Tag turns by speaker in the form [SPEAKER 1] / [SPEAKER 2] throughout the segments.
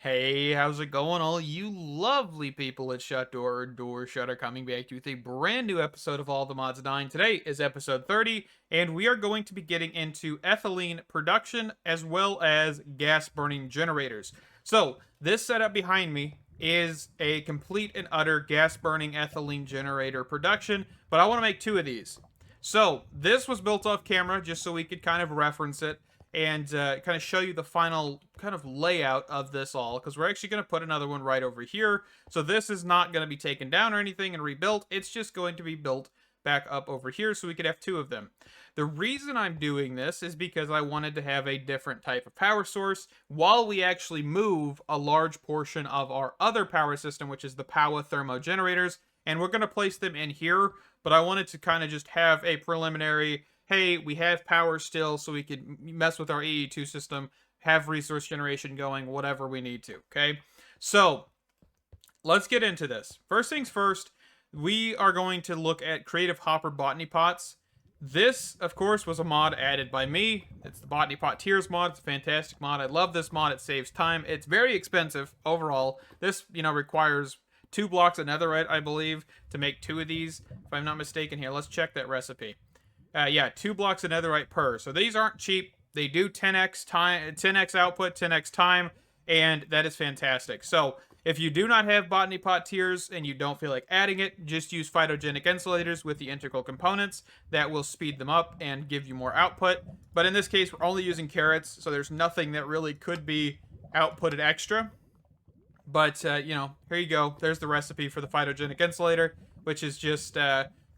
[SPEAKER 1] Hey, how's it going, all you lovely people at Shut Door Shutter, coming back to you with a brand new episode of All the Mods 9. Today is episode 30, and we are going to be getting into ethylene production as well as gas burning generators. So, this setup behind me is a complete and utter gas burning ethylene generator production, but I want to make two of these. So, this was built off camera just so we could kind of reference it and kind of show you the final kind of layout of this all, because we're actually going to put another one right over here. So this is not going to be taken down or anything and rebuilt. It's just going to be built back up over here so we could have two of them. The reason I'm doing this is because I wanted to have a different type of power source while we actually move a large portion of our other power system, which is the power thermo generators, and we're going to place them in here. But I wanted to kind of just have a preliminary, hey, we have power still, so we could mess with our EE2 system, have resource generation going, whatever we need to, okay? So, let's get into this. First things first, we are going to look at Creative Hopper Botany Pots. This, of course, was a mod added by me. It's the Botany Pot Tiers mod. It's a fantastic mod. I love this mod. It saves time. It's very expensive overall. This, requires 2 blocks of netherite, I believe, to make 2 of these. If I'm not mistaken here, let's check that recipe. Yeah, 2 blocks of netherite per. So these aren't cheap. They do 10x time, 10x output, 10x time, and that is fantastic. So if you do not have Botany Pot Tiers and you don't feel like adding it, just use phytogenic insulators with the integral components. That will speed them up and give you more output. But in this case, we're only using carrots, so there's nothing that really could be outputted extra. But, here you go. There's the recipe for the phytogenic insulator, which is just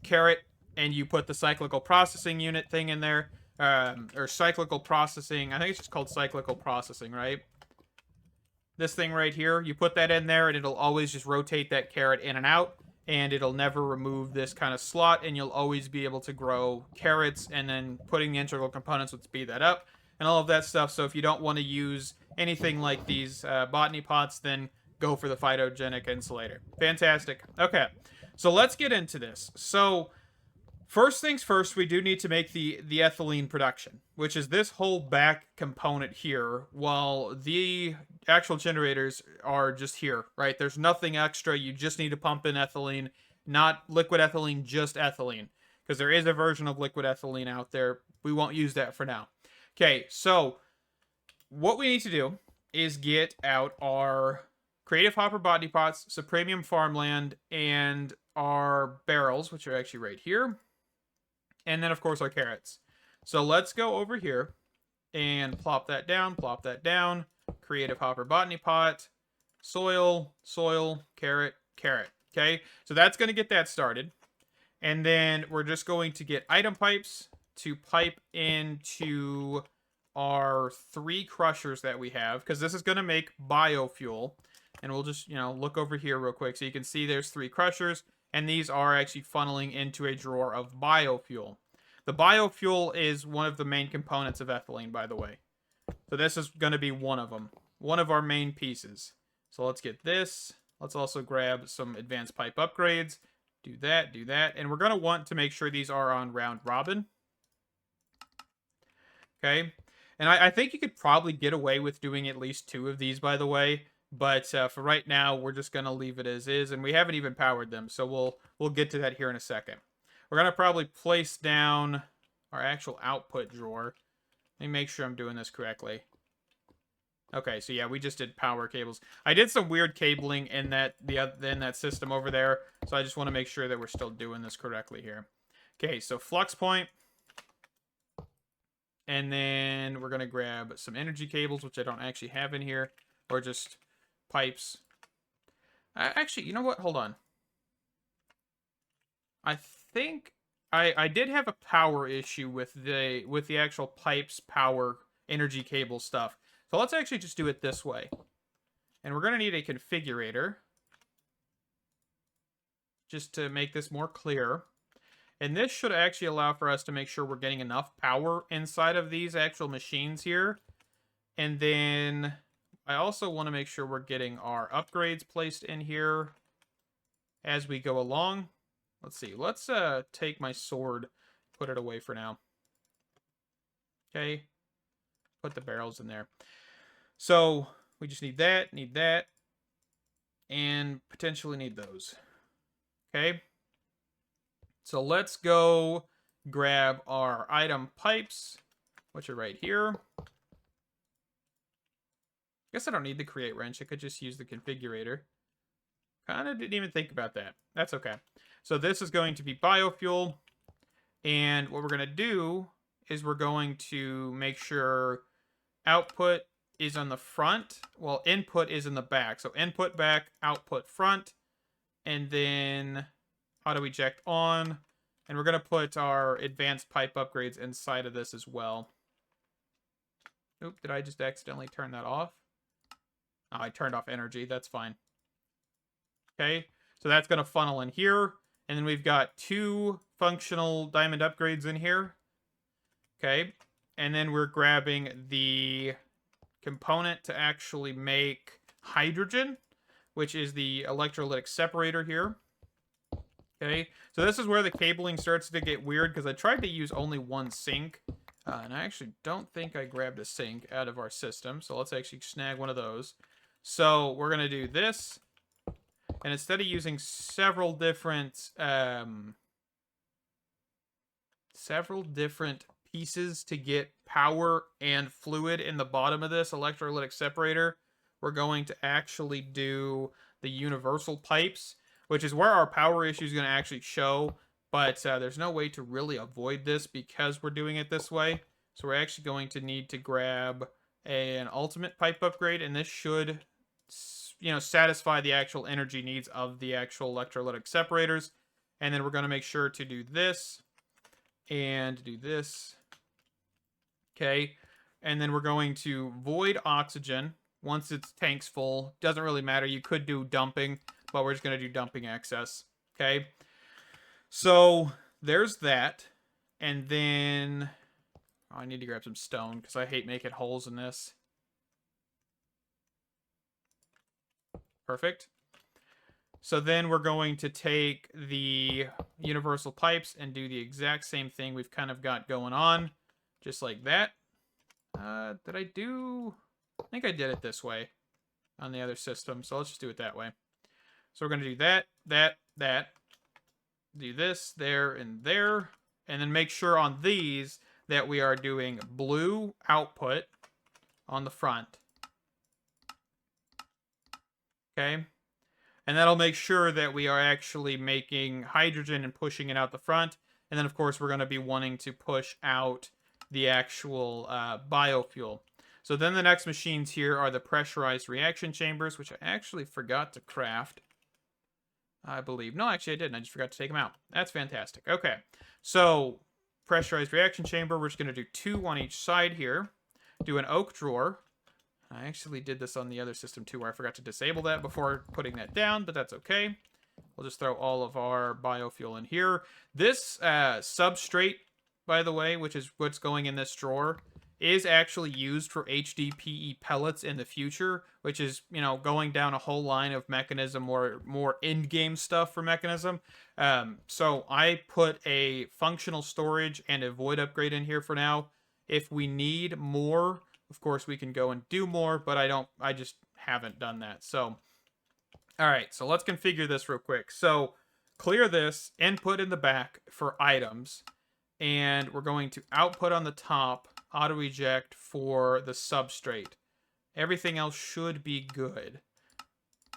[SPEAKER 1] carrot, and you put the cyclical processing unit thing in there, or cyclical processing. I think it's just called cyclical processing, right? This thing right here, you put that in there, and it'll always just rotate that carrot in and out, and it'll never remove this kind of slot, and you'll always be able to grow carrots, and then putting the integral components would speed that up, and all of that stuff. So if you don't want to use anything like these botany pots, then go for the phytogenic insulator. Fantastic. Okay, so let's get into this. So first things first, we do need to make the ethylene production, which is this whole back component here, while the actual generators are just here, right? There's nothing extra. You just need to pump in ethylene, not liquid ethylene, just ethylene, because there is a version of liquid ethylene out there. We won't use that for now. Okay, so what we need to do is get out our Creative Hopper Botany Pots, Supremium Farmland, and our barrels, which are actually right here. And then, of course, our carrots. So let's go over here and plop that down. Creative Hopper Botany Pot, soil, carrot, carrot. Okay, so that's going to get that started. And then we're just going to get item pipes to pipe into our 3 crushers that we have, because this is going to make biofuel. And we'll just, look over here real quick so you can see there's 3 crushers. And these are actually funneling into a drawer of biofuel. The biofuel is one of the main components of ethylene, by the way. So this is going to be one of them. One of our main pieces. So let's get this. Let's also grab some advanced pipe upgrades. Do that. And we're going to want to make sure these are on round robin. Okay. And I think you could probably get away with doing at least 2 of these, by the way. But for right now, we're just going to leave it as is. And we haven't even powered them. So we'll get to that here in a second. We're going to probably place down our actual output drawer. Let me make sure I'm doing this correctly. Okay, so yeah, we just did power cables. I did some weird cabling in that system over there. So I just want to make sure that we're still doing this correctly here. Okay, so flux point. And then we're going to grab some energy cables, which I don't actually have in here. Or just pipes. Actually, you know what? Hold on. I think I did have a power issue with the actual pipes power energy cable stuff. So let's actually just do it this way. And we're going to need a configurator just to make this more clear. And this should actually allow for us to make sure we're getting enough power inside of these actual machines here. And then I also want to make sure we're getting our upgrades placed in here as we go along. Let's see. Let's take my sword, put it away for now. Okay. Put the barrels in there. So We just need that, and potentially need those. Okay. So let's go grab our item pipes, which are right here. I guess I don't need the create wrench. I could just use the configurator. Kind of didn't even think about that. That's okay. So this is going to be biofuel. And what we're going to do is we're going to make sure output is on the front, while input is in the back. So input back, output front, and then auto eject on. And we're going to put our advanced pipe upgrades inside of this as well. Oop, did I just accidentally turn that off? Oh, I turned off energy. That's fine. Okay, so that's going to funnel in here. And then we've got 2 functional diamond upgrades in here. Okay, and then we're grabbing the component to actually make hydrogen, which is the electrolytic separator here. Okay, so this is where the cabling starts to get weird because I tried to use only one sink. And I actually don't think I grabbed a sink out of our system. So let's actually snag one of those. So we're going to do this. And instead of using several different pieces to get power and fluid in the bottom of this electrolytic separator, we're going to actually do the universal pipes, which is where our power issue is going to actually show. But there's no way to really avoid this because we're doing it this way. So we're actually going to need to grab an ultimate pipe upgrade, and this should, satisfy the actual energy needs of the actual electrolytic separators. And then we're going to make sure to do this and do this. Okay. And then we're going to void oxygen once its tank's full. Doesn't really matter. You could do dumping, but we're just going to do dumping excess. Okay. So there's that. And then I need to grab some stone because I hate making holes in this. Perfect. So then we're going to take the universal pipes and do the exact same thing we've kind of got going on. Just like that. Did I do... I think I did it this way on the other system. So let's just do it that way. So we're going to do that. Do this, there, and there. And then make sure on these that we are doing blue output on the front. Okay. And that'll make sure that we are actually making hydrogen and pushing it out the front. And then, of course, we're going to be wanting to push out the actual biofuel. So then the next machines here are the pressurized reaction chambers, which I actually forgot to craft, I believe. No, actually I didn't. I just forgot to take them out. That's fantastic. Okay. So pressurized reaction chamber, we're just going to do 2 on each side here. Do an oak drawer. I actually did this on the other system too, where I forgot to disable that before putting that down, but that's okay. We'll just throw all of our biofuel in here. This substrate, by the way, which is what's going in this drawer, is actually used for HDPE pellets in the future, which is, going down a whole line of Mechanism or more in-game stuff for Mechanism. So I put a functional storage and a void upgrade in here for now. If we need more, of course, we can go and do more, but I just haven't done that. So, all right, so let's configure this real quick. So clear this, input in the back for items, and we're going to output on the top, auto eject for the substrate. Everything else should be good,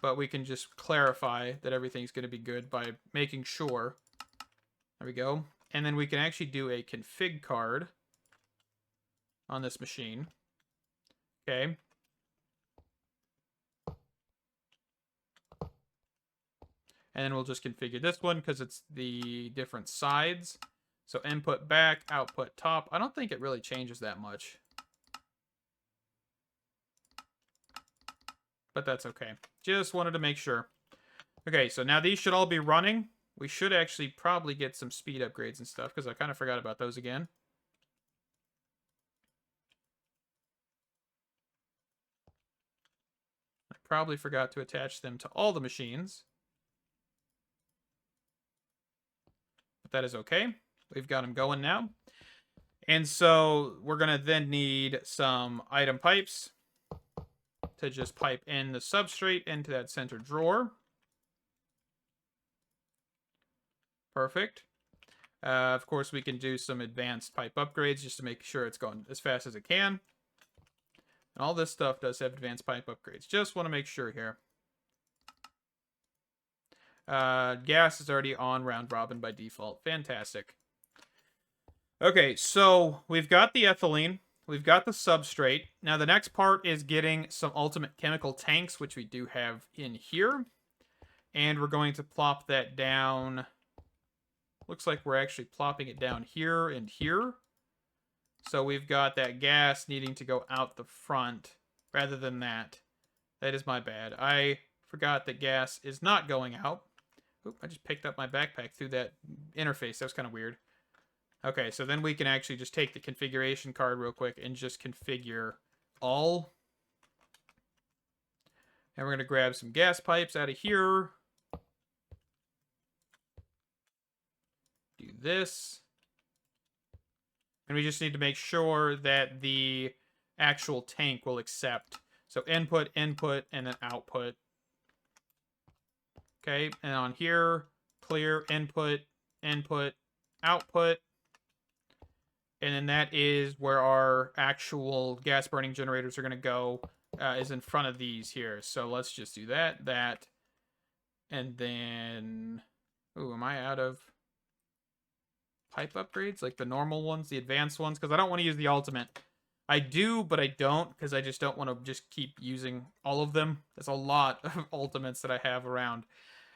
[SPEAKER 1] but we can just clarify that everything's going to be good by making sure. There we go. And then we can actually do a config card on this machine. Okay. And then we'll just configure this one because it's the different sides. So input back, output top. I don't think it really changes that much. But that's okay. Just wanted to make sure. Okay, so now these should all be running. We should actually probably get some speed upgrades and stuff because I kind of forgot about those again. I probably forgot to attach them to all the machines. But that is okay. We've got them going now. And so we're going to then need some item pipes to just pipe in the substrate into that center drawer. Perfect. Of course, we can do some advanced pipe upgrades just to make sure it's going as fast as it can. And all this stuff does have advanced pipe upgrades. Just want to make sure here. Gas is already on round robin by default. Fantastic. Okay, so we've got the ethylene. We've got the substrate. Now the next part is getting some ultimate chemical tanks, which we do have in here. And we're going to plop that down. Looks like we're actually plopping it down here and here. So we've got that gas needing to go out the front rather than that. That is my bad. I forgot that gas is not going out. Oop, I just picked up my backpack through that interface. That was kind of weird. Okay, so then we can actually just take the configuration card real quick and just configure all. And we're going to grab some gas pipes out of here. Do this. And we just need to make sure that the actual tank will accept. So input, input, and then output. Okay, and on here, clear, input, input, output. And then that is where our actual gas burning generators are going to go, is in front of these here. So let's just do that, that. And then, ooh, am I out of pipe upgrades? Like the normal ones, the advanced ones? Because I don't want to use the ultimate. I do, but I don't, because I just don't want to just keep using all of them. There's a lot of ultimates that I have around.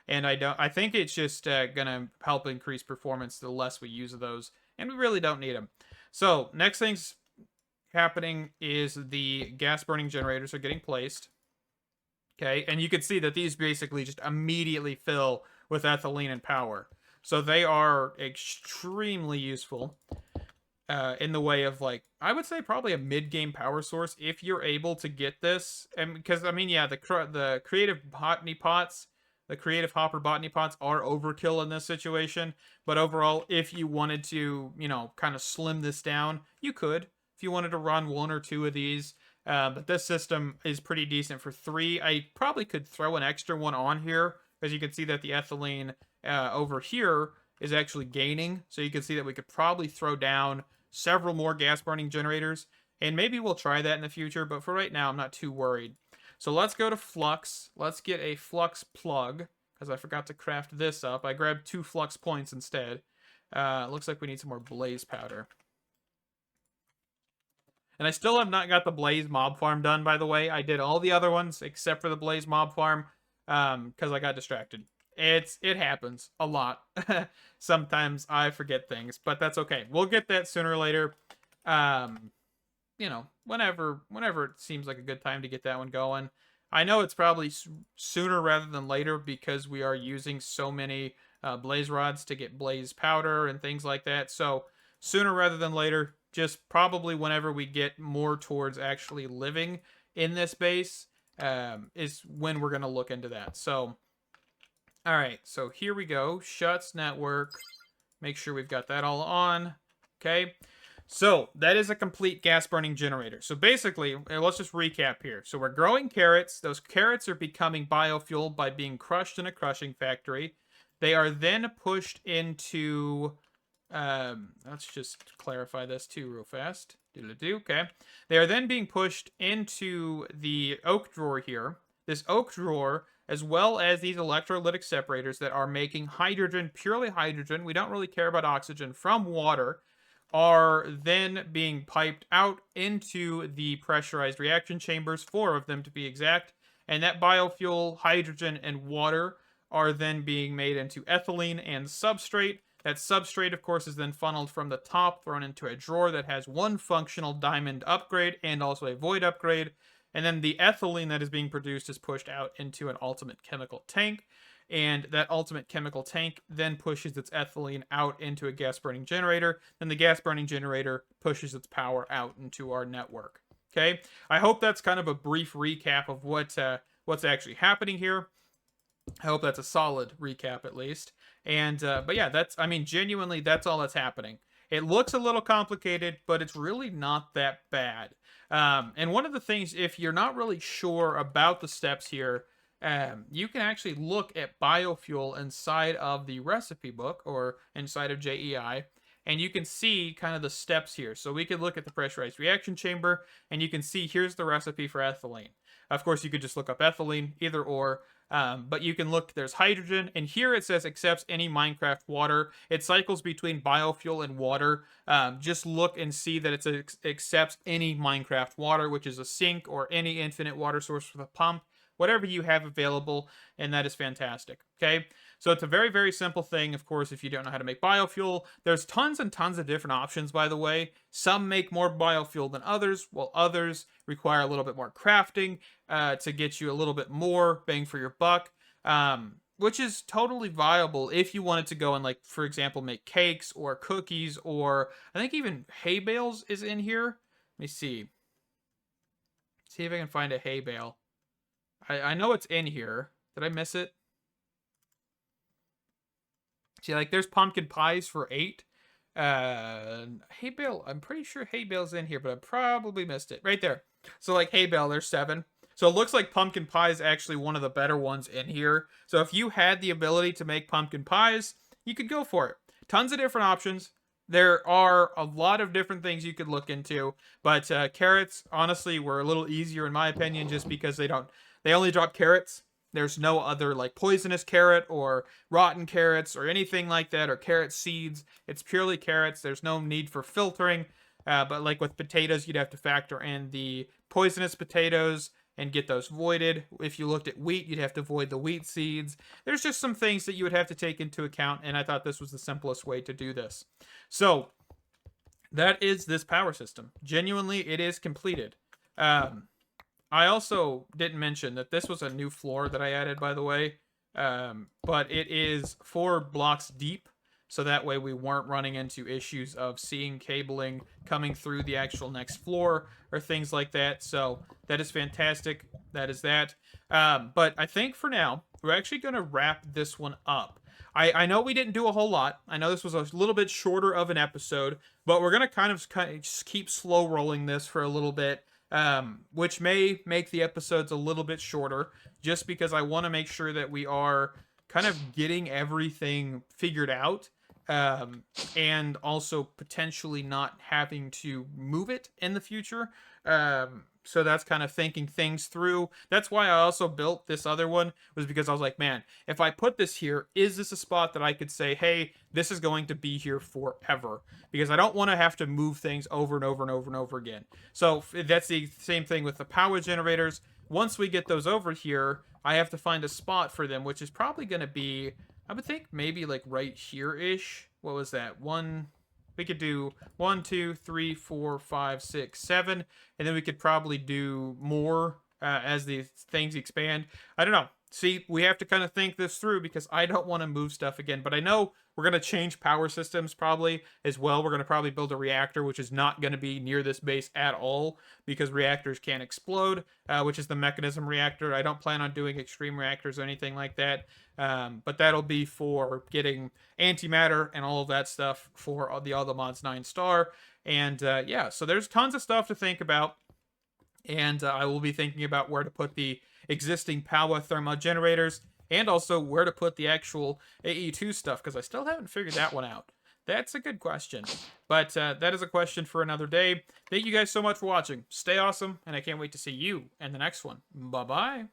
[SPEAKER 1] And I think it's just going to help increase performance the less we use of those. And we really don't need them. So, next thing's happening is the gas burning generators are getting placed. Okay, and you can see that these basically just immediately fill with ethylene and power. So they are extremely useful in the way of, like, I would say probably a mid-game power source if you're able to get this. And because, I mean, yeah, the creative botany pots, the creative hopper botany pots are overkill in this situation. But overall, if you wanted to, you know, kind of slim this down, you could. If you wanted to run one or two of these. But this system is pretty decent for 3. I probably could throw an extra one on here, because you can see that the ethylene over here is actually gaining. So you can see that we could probably throw down several more gas burning generators. And maybe we'll try that in the future, but for right now, I'm not too worried. So let's go to flux. Let's get a flux plug, because I forgot to craft this up. I grabbed 2 flux points instead. Looks like we need some more blaze powder. And I still have not got the blaze mob farm done, by the way. I did all the other ones except for the blaze mob farm, because I got distracted. It happens a lot. Sometimes I forget things, but that's okay. We'll get that sooner or later. You know, whenever it seems like a good time to get that one going. I know it's probably sooner rather than later, because we are using so many blaze rods to get blaze powder and things like that. So sooner rather than later, just probably whenever we get more towards actually living in this base is when we're going to look into that. So, all right, so here we go. Shuts network. Make sure we've got that all on. Okay. So, that is a complete gas burning generator. So, basically, let's just recap here. So, we're growing carrots. Those carrots are becoming biofuel by being crushed in a crushing factory. They are then pushed into... let's just clarify this too real fast. Okay. They are then being pushed into the oak drawer here. This oak drawer, as well as these electrolytic separators that are making hydrogen, purely hydrogen, we don't really care about oxygen, from water, are then being piped out into the pressurized reaction chambers, 4 of them to be exact. And that biofuel, hydrogen, and water are then being made into ethylene and substrate. That substrate, of course, is then funneled from the top, thrown into a drawer that has 1 functional diamond upgrade and also a void upgrade. And then the ethylene that is being produced is pushed out into an ultimate chemical tank. And that ultimate chemical tank then pushes its ethylene out into a gas burning generator. Then the gas burning generator pushes its power out into our network. Okay, I hope that's kind of a brief recap of what's actually happening here. I hope that's a solid recap at least. And but yeah, I mean, genuinely, that's all that's happening. It looks a little complicated, but it's really not that bad. And one of the things, if you're not really sure about the steps here, you can actually look at biofuel inside of the recipe book or inside of JEI, and you can see kind of the steps here. So we could look at the pressurized reaction chamber, and you can see here's the recipe for ethylene. Of course, you could just look up ethylene, either or. But you can look, there's hydrogen, and here it says accepts any Minecraft water. It cycles between biofuel and water. Just look and see that it accepts any Minecraft water, which is a sink or any infinite water source with a pump, whatever you have available, and that is fantastic. Okay, so it's a very, very simple thing. Of course, if you don't know how to make biofuel, there's tons and tons of different options, by the way. Some make more biofuel than others, while others require a little bit more crafting to get you a little bit more bang for your buck, which is totally viable if you wanted to go and, like, for example, make cakes or cookies, or I think even hay bales is in here. Let me see. See if I can find a hay bale. I know it's in here. Did I miss it? See, like, there's pumpkin pies for 8. Hay bale, I'm pretty sure hay bale's in here, but I probably missed it. Right there. So, like, hay bale, there's 7. So it looks like pumpkin pie is actually one of the better ones in here. So if you had the ability to make pumpkin pies, you could go for it. Tons of different options. There are a lot of different things you could look into, but carrots, honestly, were a little easier in my opinion, just because they only drop carrots. There's no other, like, poisonous carrot or rotten carrots or anything like that, or carrot seeds. It's purely carrots. There's no need for filtering. But like with potatoes, you'd have to factor in the poisonous potatoes and get those voided. If you looked at wheat, you'd have to void the wheat seeds. There's just some things that you would have to take into account, and I thought this was the simplest way to do this. So that is this power system. Genuinely, it is completed. I also didn't mention that this was a new floor that I added, by the way, but it is 4 blocks deep, so that way we weren't running into issues of seeing cabling coming through the actual next floor or things like that. So that is fantastic. That is that. But I think for now, we're actually going to wrap this one up. I know we didn't do a whole lot. I know this was a little bit shorter of an episode, but we're going to kind of just keep slow rolling this for a little bit. Which may make the episodes a little bit shorter, just because I want to make sure that we are kind of getting everything figured out, and also potentially not having to move it in the future. So that's kind of thinking things through. That's why I also built this other one, was because I was like, man, if I put this here, is this a spot that I could say, hey, this is going to be here forever? Because I don't want to have to move things over and over and over and over again. So that's the same thing with the power generators. Once we get those over here, I have to find a spot for them, which is probably going to be, I would think, maybe like right here-ish. What was that? We could do 1, 2, 3, 4, 5, 6, 7, and then we could probably do more as the things expand. I don't know. See, we have to kind of think this through, because I don't want to move stuff again. But I know we're going to change power systems probably as well. We're going to probably build a reactor, which is not going to be near this base at all, because reactors can't explode, which is the mechanism reactor. I don't plan on doing extreme reactors or anything like that. But that'll be for getting antimatter and all of that stuff for the All the Mods 9 star. And yeah, so there's tons of stuff to think about. And I will be thinking about where to put the existing power thermal generators, and also where to put the actual AE2 stuff, because I still haven't figured that one out. That's a good question. But that is a question for another day. Thank you guys so much for watching. Stay awesome, and I can't wait to see you in the next one. Bye-bye.